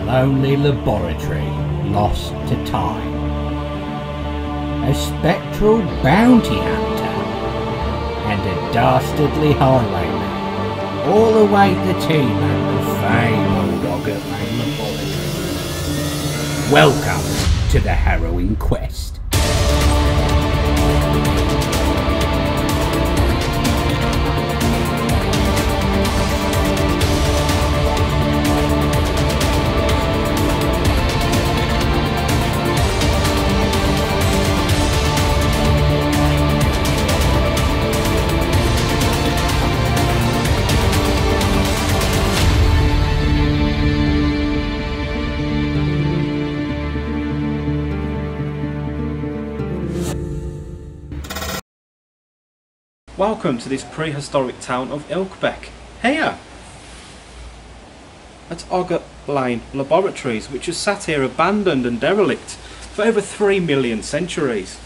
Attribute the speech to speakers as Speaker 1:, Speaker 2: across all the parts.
Speaker 1: lonely laboratory lost to time. A spectral bounty hunter and a dastardly highwayman all await the team at the famed Oghurt Lane laboratory. Welcome to the Harrowing Quest.
Speaker 2: Welcome to this prehistoric town of Ilkbeck, here at Oghurt Lane Laboratories, which has sat here abandoned and derelict for over 3 million centuries.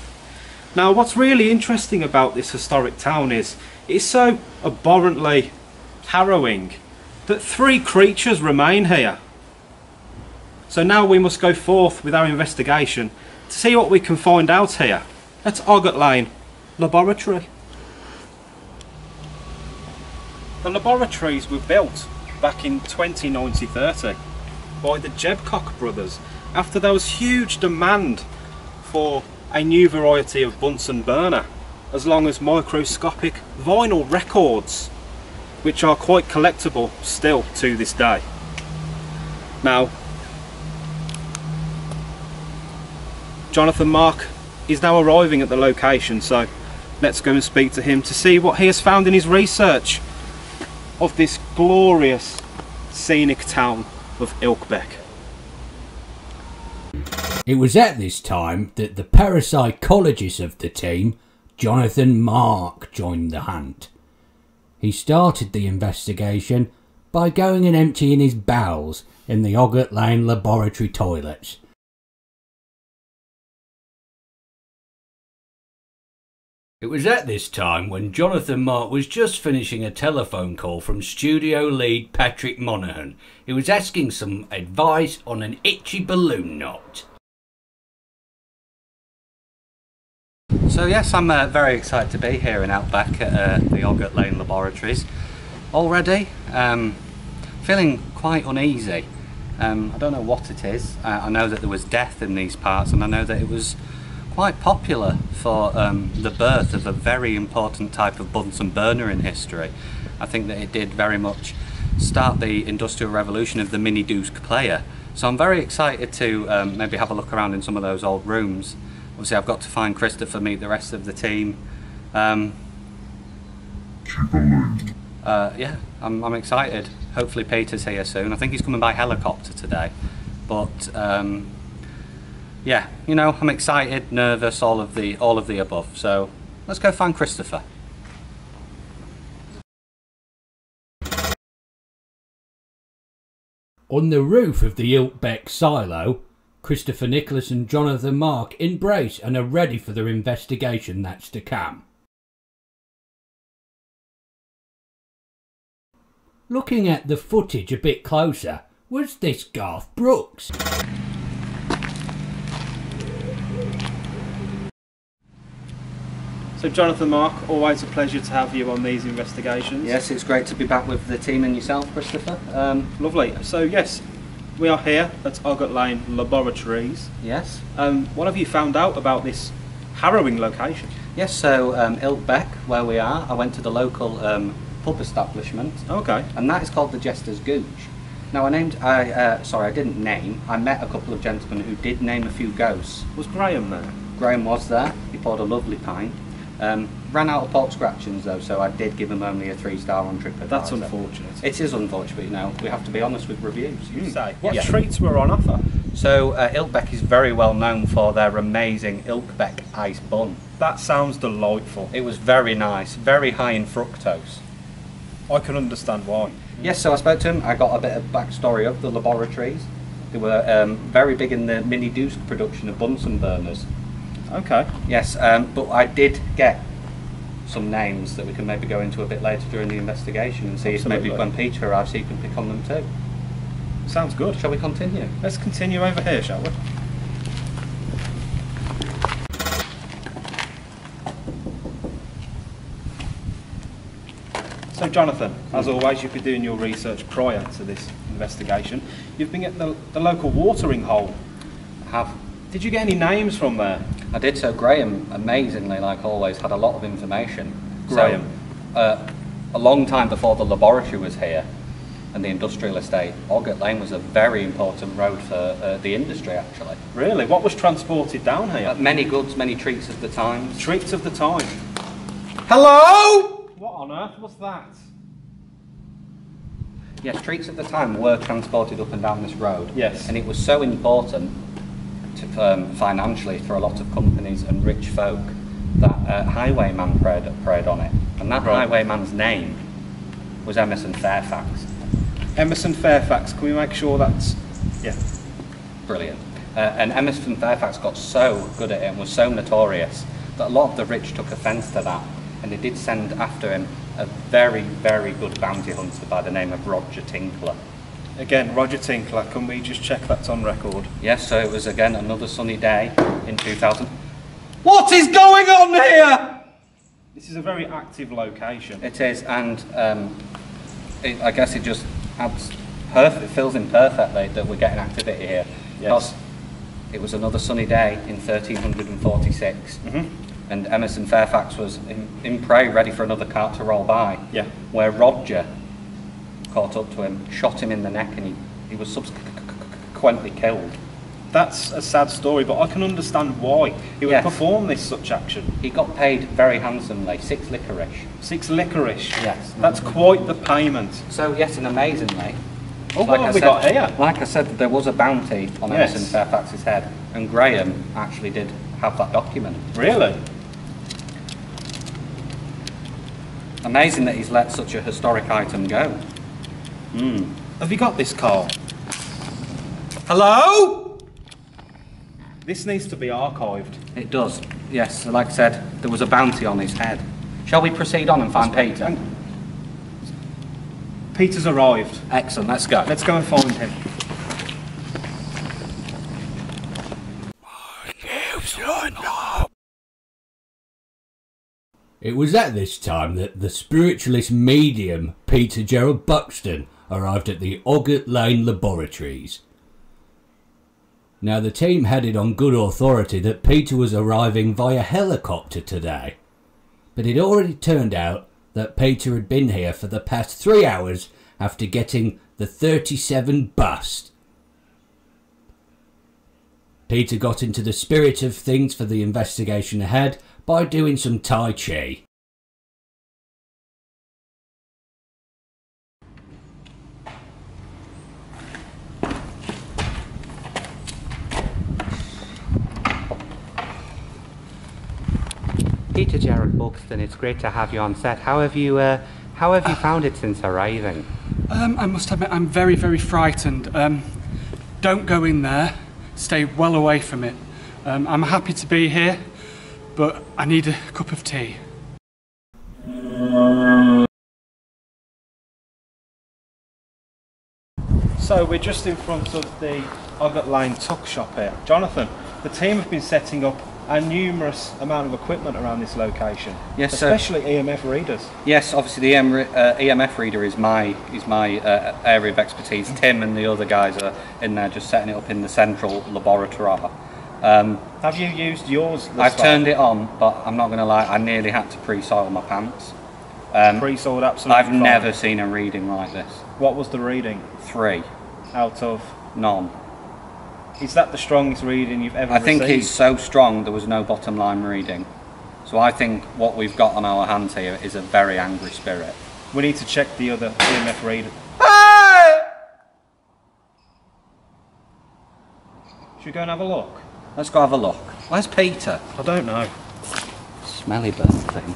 Speaker 2: Now, what's really interesting about this historic town is it's so abhorrently harrowing that 3 creatures remain here. So now we must go forth with our investigation to see what we can find out here at Oghurt Lane Laboratory. The laboratories were built back in 2030 by the Jebcock brothers after there was huge demand for a new variety of Bunsen burner, as long as microscopic vinyl records, which are quite collectible still to this day. Now, Jonathan Mark is now arriving at the location, so let's go and speak to him to see what he has found in his research of this glorious scenic town of Ilkbeck.
Speaker 1: It was at this time that the parapsychologist of the team, Jonathan Mark, joined the hunt. He started the investigation by going and emptying his bowels in the Oghurt Lane laboratory toilets. It was at this time when Jonathan Mark was just finishing a telephone call from studio lead Patrick Monaghan, who was asking some advice on an itchy balloon knot.
Speaker 3: So yes, I'm very excited to be here in Ilkbeck at the Oghurt Lane Laboratories. Already feeling quite uneasy. I don't know what it is. I know that there was death in these parts, and I know that it was quite popular for the birth of a very important type of Bunsen burner in history. I think that it did very much start the industrial revolution of the mini disc player. So I'm very excited to maybe have a look around in some of those old rooms. Obviously I've got to find Christopher, meet the rest of the team. Yeah, I'm excited. Hopefully Peter's here soon. I think he's coming by helicopter today. But yeah, you know, I'm excited, nervous, all of the above. So let's go find Christopher.
Speaker 1: On the roof of the Ilkbeck silo, Christopher Nicholas and Jonathan Mark embrace and are ready for their investigation that's to come. Looking at the footage a bit closer, was this Garth Brooks?
Speaker 2: So Jonathan Mark, always a pleasure to have you on these investigations.
Speaker 3: Yes, it's great to be back with the team and yourself, Christopher.
Speaker 2: Lovely. So yes, we are here at Oghurt Lane Laboratories.
Speaker 3: Yes.
Speaker 2: What have you found out about this harrowing location?
Speaker 3: Yes, so Ilkbeck, where we are, I went to the local pub establishment.
Speaker 2: Okay.
Speaker 3: And that is called the Jester's Gooch. Now I didn't name. I met a couple of gentlemen who did name a few ghosts.
Speaker 2: Was Graham there?
Speaker 3: Graham was there. He poured a lovely pint. Ran out of pork scratchings though, so I did give him only a 3-star on TripAdvisor.
Speaker 2: That's unfortunate.
Speaker 3: It is unfortunate, you know. We have to be honest with reviews.
Speaker 2: You say. What treats were on offer?
Speaker 3: So Ilkbeck is very well known for their amazing Ilkbeck ice bun.
Speaker 2: That sounds delightful.
Speaker 3: It was very nice, very high in fructose.
Speaker 2: I can understand why.
Speaker 3: Yes, so I spoke to him. I got a bit of backstory of the laboratories. They were very big in the mini disc production of Bunsen burners.
Speaker 2: Okay.
Speaker 3: Yes, but I did get some names that we can maybe go into a bit later during the investigation and see if maybe when Peter arrives he can pick on them too.
Speaker 2: Sounds good.
Speaker 3: Shall we continue?
Speaker 2: Let's continue over here, shall we? So Jonathan, as always, you've been doing your research prior to this investigation. You've been at the local watering hole.
Speaker 3: I have.
Speaker 2: Did you get any names from there?
Speaker 3: I did. So Graham, amazingly, like always, had a lot of information.
Speaker 2: Graham?
Speaker 3: So, a long time before the laboratory was here and the industrial estate, Oghurt Lane was a very important road for the industry, actually.
Speaker 2: Really? What was transported down here?
Speaker 3: Many goods, many treats of the time.
Speaker 2: Treats of the time. Hello? What on earth was that?
Speaker 3: Yes, treats at the time were transported up and down this road.
Speaker 2: Yes.
Speaker 3: And it was so important to, financially for a lot of companies and rich folk that highwayman preyed on it. And that highwayman's name was Emerson Fairfax.
Speaker 2: Emerson Fairfax, can we make sure that's... Yeah.
Speaker 3: Brilliant. And Emerson Fairfax got so good at it and was so notorious that a lot of the rich took offence to that. And they did send after him a very, very good bounty hunter by the name of Roger Tinkler.
Speaker 2: Again, Roger Tinkler, can we just check that's on record?
Speaker 3: Yes, so it was again another sunny day in 2000. What is going on here?
Speaker 2: This is a very active location.
Speaker 3: It is, and I guess it just adds it fills in perfectly that we're getting activity here.
Speaker 2: Yes.
Speaker 3: Because it was another sunny day in 1346. And Emerson Fairfax was in prey, ready for another cart to roll by.
Speaker 2: Yeah.
Speaker 3: Where Roger caught up to him, shot him in the neck, and he was subsequently killed.
Speaker 2: That's a sad story, but I can understand why he would perform this such action.
Speaker 3: He got paid very handsomely, 6 licorice.
Speaker 2: 6 licorice?
Speaker 3: Yes.
Speaker 2: That's quite the payment.
Speaker 3: So yes, and amazingly,
Speaker 2: oh, what have we got here?
Speaker 3: Like I said, there was a bounty on Emerson Fairfax's head, and Graham actually did have that document.
Speaker 2: Really?
Speaker 3: Amazing that he's let such a historic item go.
Speaker 2: Have you got this, Carl? Hello? This needs to be archived.
Speaker 3: It does, yes. Like I said, there was a bounty on his head. Shall we proceed on and find Peter?
Speaker 2: Peter's arrived.
Speaker 3: Excellent, let's go.
Speaker 2: Let's go and find him.
Speaker 1: It was at this time that the spiritualist medium Peter Gerald Buxton arrived at the Oghurt Lane laboratories. Now the team had it on good authority that Peter was arriving via helicopter today, but it already turned out that Peter had been here for the past 3 hours after getting the 37 bust. Peter got into the spirit of things for the investigation ahead by doing some Tai Chi.
Speaker 4: Peter Gerald Buxton, it's great to have you on set. How have you found it since arriving?
Speaker 5: I must admit, I'm very, very frightened. Don't go in there. Stay well away from it. I'm happy to be here, but I need a cup of tea.
Speaker 2: So we're just in front of the Oghurt Lane tuck shop here. Jonathan, the team have been setting up a numerous amount of equipment around this location.
Speaker 3: Yes,
Speaker 2: especially EMF readers.
Speaker 3: Yes, obviously the EMF reader is my area of expertise. Tim and the other guys are in there just setting it up in the central laboratory.
Speaker 2: Have you used yours?
Speaker 3: I've turned it on, but I'm not going to lie, I nearly had to pre-soil my pants.
Speaker 2: Pre-soiled, absolutely
Speaker 3: I've
Speaker 2: fine.
Speaker 3: never seen a reading like this.
Speaker 2: What was the reading?
Speaker 3: 3.
Speaker 2: Out of?
Speaker 3: None.
Speaker 2: Is that the strongest reading you've ever
Speaker 3: received?
Speaker 2: received?
Speaker 3: It's so strong there was no bottom line reading. So I think what we've got on our hands here is a very angry spirit.
Speaker 2: We need to check the other EMF reader. Should we go and have a look?
Speaker 3: Let's go have a look. Where's Peter?
Speaker 2: I don't know.
Speaker 3: Smelly bird thing.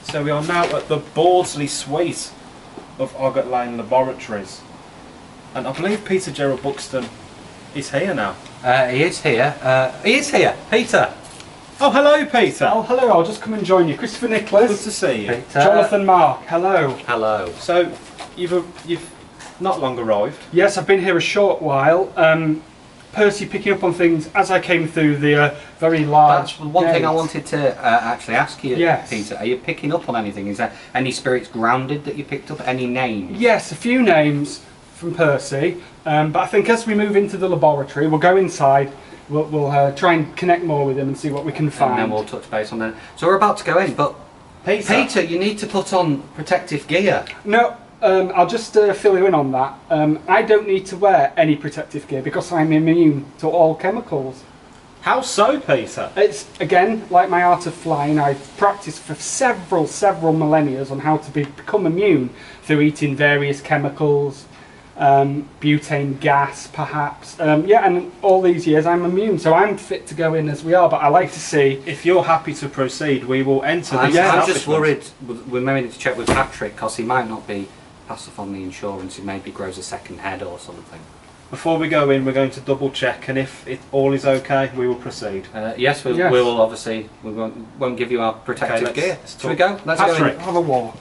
Speaker 2: So we are now at the Bawdsley suite of Oghurt Lane Laboratories. And I believe Peter Gerald Buxton is here now.
Speaker 3: He is here. Peter!
Speaker 2: Oh, hello, Peter!
Speaker 5: Oh, hello, I'll just come and join you. Christopher Nicholas.
Speaker 2: Good to see you.
Speaker 3: Peter.
Speaker 5: Jonathan Mark, hello.
Speaker 3: Hello.
Speaker 2: So, you've not long arrived.
Speaker 5: Yes, I've been here a short while. Percy picking up on things as I came through the very large.
Speaker 3: That's one thing I
Speaker 5: gate.
Speaker 3: wanted to actually ask you,
Speaker 5: Yes.
Speaker 3: Peter. Are you picking up on anything? Is there any spirits grounded that you picked up? Any names?
Speaker 5: Yes, a few names from Percy, but I think as we move into the laboratory, we'll go inside. We'll try and connect more with him and see what we can find.
Speaker 3: And then we'll touch base on that. So we're about to go in, but Peter, you need to put on protective gear.
Speaker 5: No, I'll just fill you in on that. I don't need to wear any protective gear because I'm immune to all chemicals.
Speaker 2: How so, Peter?
Speaker 5: It's, again, like my art of flying. I've practiced for several millennia on how to become immune through eating various chemicals, butane gas perhaps. Yeah, and all these years I'm immune, so I'm fit to go in as we are, but I like to see...
Speaker 2: If you're happy to proceed, we will enter this
Speaker 3: I'm just
Speaker 2: establishment.
Speaker 3: worried, we may need to check with Patrick, because he might not be passed off on the insurance, he maybe grows a second head or something.
Speaker 2: Before we go in, we're going to double check, and if it all is okay, we will proceed.
Speaker 3: Yes, we will obviously, we won't give you our protective
Speaker 2: Okay,
Speaker 3: gear.
Speaker 2: let's
Speaker 3: Shall we go? Let's go
Speaker 2: Patrick.
Speaker 3: in.
Speaker 5: Have a walk.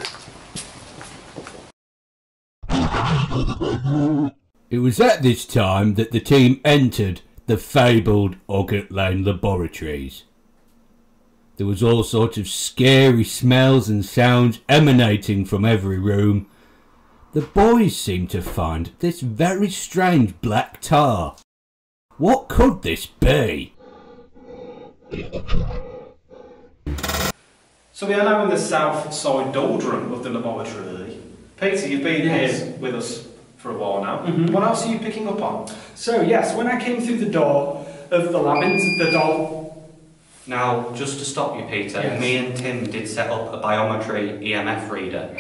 Speaker 1: It was at this time that the team entered the fabled Oghurt Lane laboratories. There was all sorts of scary smells and sounds emanating from every room. The boys seemed to find this very strange black tar. What could this be?
Speaker 2: So we are now in the south side doldrum of the laboratory. Peter, you've been here with us for a while now. What else are you picking up on?
Speaker 5: So yes, when I came through the door of the lab into the doll...
Speaker 3: Now, just to stop you, Peter,
Speaker 5: Yes.
Speaker 3: me and Tim did set up a biometry EMF reader.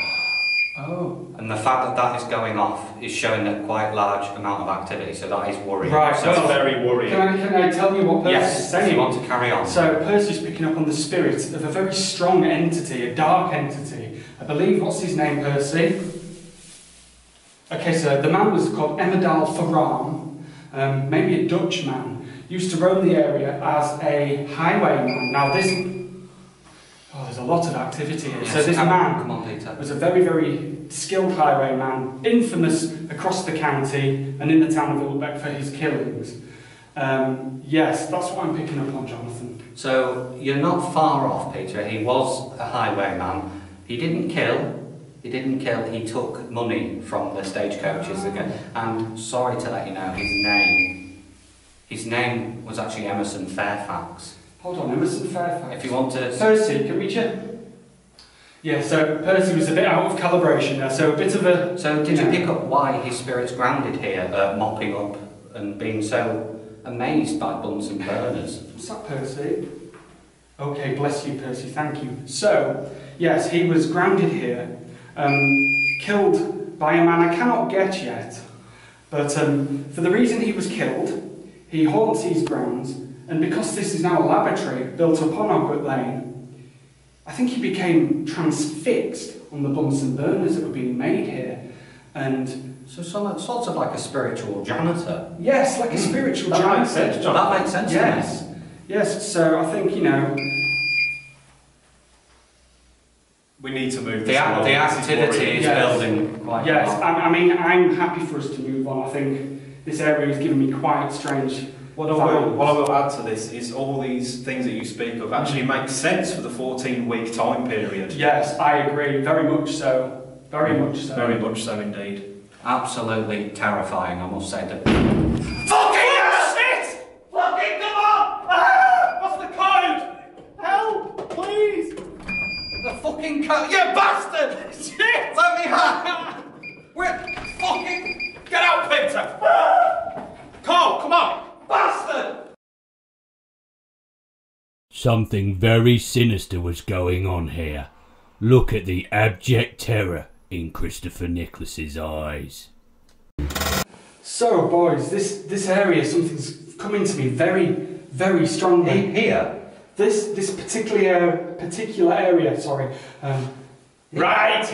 Speaker 5: Oh.
Speaker 3: And the fact that that is going off is showing a quite large amount of activity, so that is worrying.
Speaker 5: Right,
Speaker 3: so
Speaker 2: That's
Speaker 5: well,
Speaker 2: very worrying.
Speaker 5: Can I tell you what Percy's
Speaker 3: yes,
Speaker 5: saying?
Speaker 3: if you want to carry on.
Speaker 5: So Percy's picking up on the spirit of a very strong entity, a dark entity. I believe, what's his name, Percy? Okay, so the man was called Emmedaal Faram, maybe a Dutch man. Used to roam the area as a highwayman. Now this... Oh, there's a lot of activity here.
Speaker 3: Yes,
Speaker 5: So this
Speaker 3: come
Speaker 5: man
Speaker 3: on, Peter.
Speaker 5: was a very skilled highwayman, infamous across the county and in the town of Ilkbeck for his killings. Yes, that's what I'm picking up on, Jonathan.
Speaker 3: So, you're not far off, Peter. He was a highwayman. He didn't kill. He took money from the stagecoaches again. And sorry to let you know, his name was actually Emerson Fairfax.
Speaker 5: Hold on, Emerson Fairfax.
Speaker 3: If you want to...
Speaker 5: Percy, can we check? Yeah, so Percy was a bit out of calibration there, so a bit of a...
Speaker 3: So, did you pick up why his spirit's grounded here, mopping up and being so amazed by Bunsen burners?
Speaker 5: What's that, Percy? Okay, bless you, Percy, thank you. So, yes, he was grounded here, killed by a man I cannot get yet, but for the reason he was killed, he haunts these grounds, and because this is now a laboratory built upon Oghurt Lane, I think he became transfixed on the Bunsen burners that were being made here, and...
Speaker 3: So, sort of like a spiritual janitor.
Speaker 5: Yes, like a spiritual
Speaker 2: That
Speaker 5: janitor.
Speaker 2: makes sense, John.
Speaker 3: That makes sense to me.
Speaker 5: Yes, yes, so I think, you know...
Speaker 2: We need to move
Speaker 3: The
Speaker 2: this along. This is
Speaker 3: activity
Speaker 2: worrying.
Speaker 3: is
Speaker 5: Yes.
Speaker 3: building quite
Speaker 5: Yes,
Speaker 3: well.
Speaker 5: I mean, I'm happy for us to move on. I think this area is giving me quite strange
Speaker 2: What I will add to this is all these things that you speak of actually make sense for the 14-week time period.
Speaker 5: Yes, I agree. Very much so. Very much so.
Speaker 2: Very much so indeed.
Speaker 3: Absolutely terrifying, I must say.
Speaker 2: Fucking shit! Fucking come on! Ah! What's the code? Help, please!
Speaker 3: The fucking cat, you bastard!
Speaker 2: Shit!
Speaker 3: Let me have. We're fucking.
Speaker 2: Get out, Peter! Ah! Carl, come on! Bastard!
Speaker 1: Something very sinister was going on here. Look at the abject terror in Christopher Nicholas's eyes.
Speaker 5: So, boys, this area, something's coming to me very strongly.
Speaker 3: Here?
Speaker 5: This particular area, sorry. Right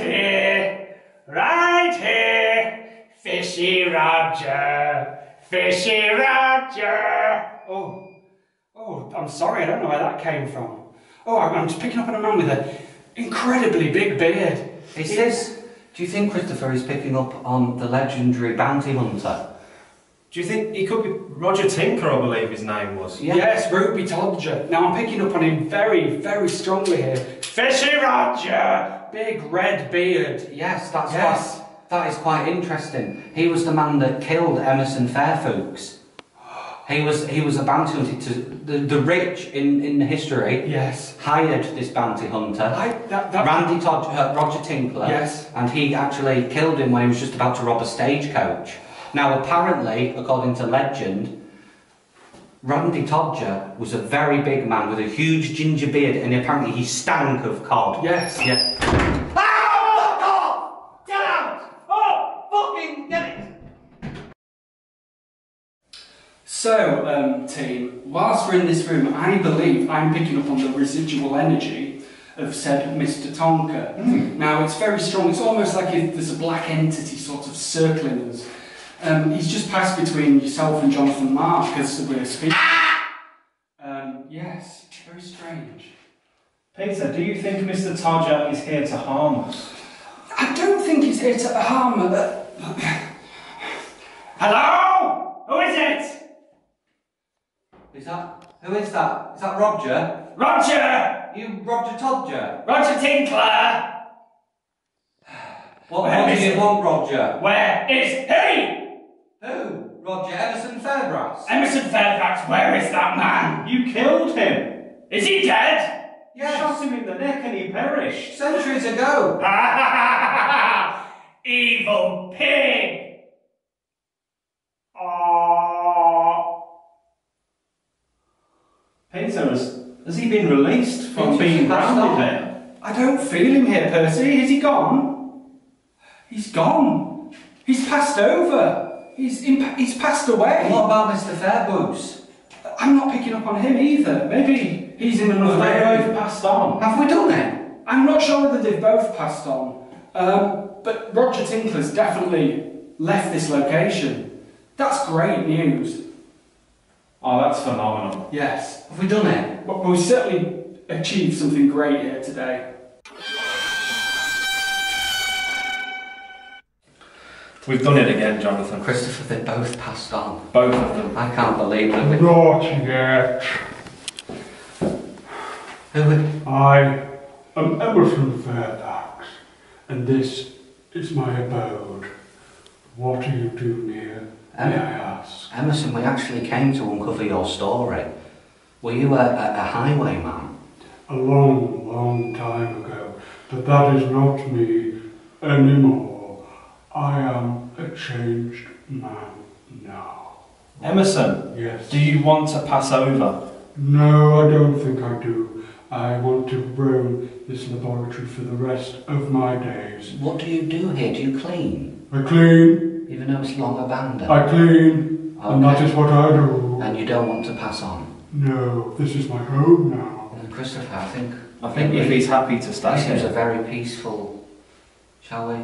Speaker 5: here, Fishy Roger, Fishy Roger. Oh, I'm sorry, I don't know where that came from. Oh, I'm just picking up on a man with an incredibly big beard.
Speaker 3: Is this Do you think Christopher is picking up on the legendary bounty hunter?
Speaker 2: Do you think he could be Roger Tinker, I believe his name was?
Speaker 3: Yeah.
Speaker 5: Yes, Ruby Todger. Now I'm picking up on him very, very strongly here. Fishy Roger! Big red beard.
Speaker 3: Yes, that's
Speaker 5: Yes.
Speaker 3: that is quite interesting. He was the man that killed Emerson Fairfax. He was a bounty hunter. The rich in history
Speaker 5: Yes.
Speaker 3: hired this bounty hunter,
Speaker 5: That
Speaker 3: Randy Todd, Roger Tinkler,
Speaker 5: Yes.
Speaker 3: and he actually killed him when he was just about to rob a stagecoach. Now, apparently, according to legend, Randy Todger was a very big man with a huge ginger beard, and apparently he stank of cod.
Speaker 5: Yes.
Speaker 3: Yeah. Fuck off! Get out! Oh, fucking get it!
Speaker 5: So, team, whilst we're in this room, I believe I'm picking up on the residual energy of said Mr. Tonka. Now, it's very strong. It's almost like there's a black entity sort of circling us. He's just passed between yourself and Jonathan Mark as we're speaking. Yes, very strange.
Speaker 2: Peter, do you think Mr. Todger is here to harm us?
Speaker 5: I don't think he's here to harm her. Hello? Who is it?
Speaker 3: Who is that? Is that Roger?
Speaker 5: Roger!
Speaker 3: You Roger Todger?
Speaker 5: Roger Tinkler!
Speaker 3: What do you want, Roger?
Speaker 5: Where is he?
Speaker 3: Who? Roger Emerson Fairbrass?
Speaker 5: Emerson Fairfax, where is that man?
Speaker 2: You killed him!
Speaker 5: Is he dead?
Speaker 2: You shot him in the neck and he perished.
Speaker 3: Centuries ago.
Speaker 5: Evil pig! Oh.
Speaker 2: Peter, has he been released from being grounded there?
Speaker 5: I don't feel him here, Percy. Is he gone? He's gone. He's passed over. He's passed away.
Speaker 3: What about Mr. Fairboos?
Speaker 5: I'm not picking up on him either. Maybe he's in another
Speaker 2: They both
Speaker 5: area.
Speaker 2: passed on.
Speaker 3: Have we done it?
Speaker 5: I'm not sure whether they've both passed on. But Roger Tinkler's definitely left this location. That's great news.
Speaker 2: Oh, that's phenomenal.
Speaker 5: Yes.
Speaker 3: Have we done it?
Speaker 5: But we certainly achieved something great here today.
Speaker 2: We've done it again, Jonathan.
Speaker 3: Christopher, they both passed on.
Speaker 2: Both of them.
Speaker 3: I can't believe that we...
Speaker 6: Not yet. I am Emerson Fairfax, and this is my abode. What do you do here, may I ask?
Speaker 3: Emerson, we actually came to uncover your story. Were you a highwayman?
Speaker 6: A long, long time ago, but that is not me anymore. I am a changed man now.
Speaker 2: Emerson,
Speaker 6: Yes.
Speaker 2: do you want to pass over?
Speaker 6: No, I don't think I do. I want to roam this laboratory for the rest of my days.
Speaker 3: What do you do here? Do you clean?
Speaker 6: I clean,
Speaker 3: Even though it's long abandoned?
Speaker 6: I clean, and that is what I do.
Speaker 3: And you don't want to pass on?
Speaker 6: No, this is my home now.
Speaker 3: Christopher, I think
Speaker 2: if he's happy to stay
Speaker 3: this seems a
Speaker 2: here.
Speaker 3: very peaceful... Shall we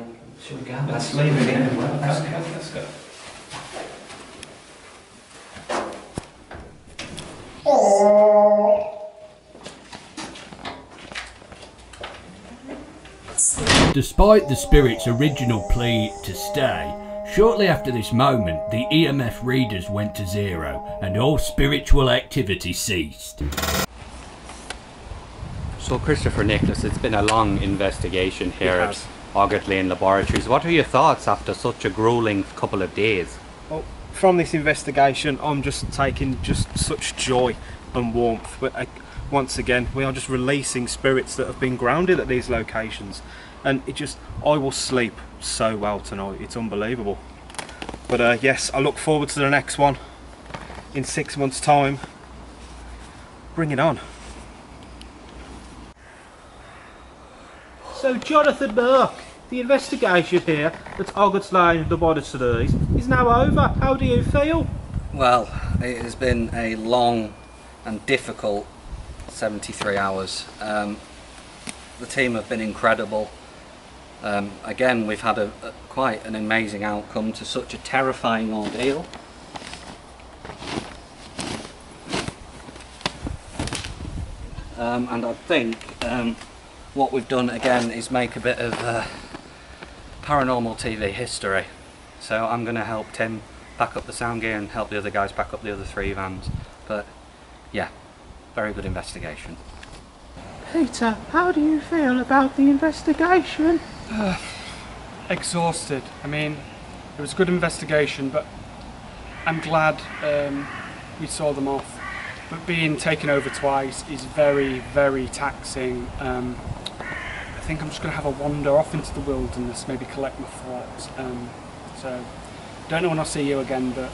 Speaker 3: go?
Speaker 2: Let's leave it in.
Speaker 3: Let's go.
Speaker 2: Let's go.
Speaker 1: Despite the spirit's original plea to stay, shortly after this moment the EMF readers went to zero and all spiritual activity ceased.
Speaker 4: So Christopher Nicholas, it's been a long investigation here at Oghurt Lane Laboratories. What are your thoughts after such a gruelling couple of days?
Speaker 2: Well, from this investigation, I'm just taking just such joy and warmth. But once again, we are just releasing spirits that have been grounded at these locations, and I will sleep so well tonight. It's unbelievable. But yes, I look forward to the next one in 6 months' time. Bring it on. So Jonathan Mark, the investigation here at Oghurt Lane Laboratories is now over. How do you feel?
Speaker 3: Well, it has been a long and difficult 73 hours. The team have been incredible. Again, we've had quite an amazing outcome to such a terrifying ordeal. And I think what we've done again is make a bit of paranormal TV history. So I'm going to help Tim pack up the sound gear and help the other guys pack up the other 3 vans. But yeah, very good investigation.
Speaker 5: Peter, how do you feel about the investigation? Exhausted. I mean, it was a good investigation, but I'm glad we saw them off. But being taken over twice is very, very taxing. I think I'm just going to have a wander off into the wilderness, maybe collect my thoughts. So, don't know when I'll see you again, but